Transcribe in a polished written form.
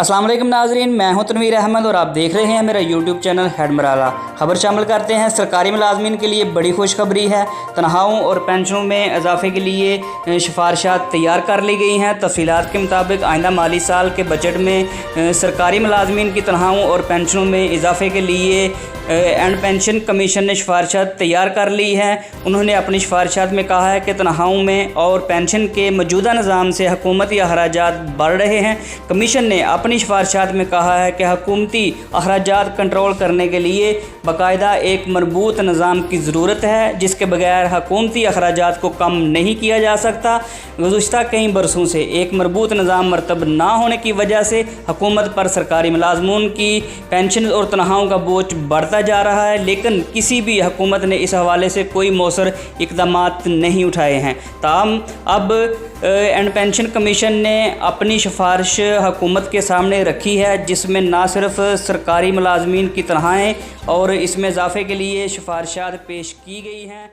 अस्सलाम वालेकुम नाज़रीन, मैं हूं तनवीर अहमद और आप देख रहे हैं मेरा यूट्यूब चैनल हेड मराला। खबर शामिल करते हैं। सरकारी मुलाजमीन के लिए बड़ी खुशखबरी है। तनख्वाहों और पेंशनों में इजाफे के लिए सिफारिशात तैयार कर ली गई हैं। तफसीलात के मुताबिक आइंदा माली साल के बजट में सरकारी मुलाजमीन की तनख्वाहों और पेंशनों में इजाफे के लिए एंड पेंशन कमीशन ने सिफारिशात तैयार कर ली है। उन्होंने अपनी सिफारिशात में कहा है कि तनख्वाहों में और पेंशन के मौजूदा निज़ाम से हुकूमती अखराजात बढ़ रहे हैं। कमीशन ने अपनी सिफारिशात में कहा है कि हुकूमती अखराजात कंट्रोल करने के लिए बाकायदा एक मरबूत निज़ाम की ज़रूरत है, जिसके बगैर हुकूमती अखराजात को कम नहीं किया जा सकता। गुज़श्ता कई बरसों से एक मरबूत निज़ाम मरतब ना होने की वजह से हुकूमत पर सरकारी मुलाजमून की पेंशन और तनख्वाहों का बोझ बढ़ता जा रहा है, लेकिन किसी भी हुकूमत ने इस हवाले से कोई मौसर इक़दामात नहीं उठाए हैं। ताहम अब एंड पेंशन कमीशन ने अपनी सिफारिश हुकूमत के सामने रखी है, जिसमें ना सिर्फ सरकारी मुलाजमीन की तनख्वाहें और इसमें इजाफे के लिए सिफारिशात पेश की गई हैं।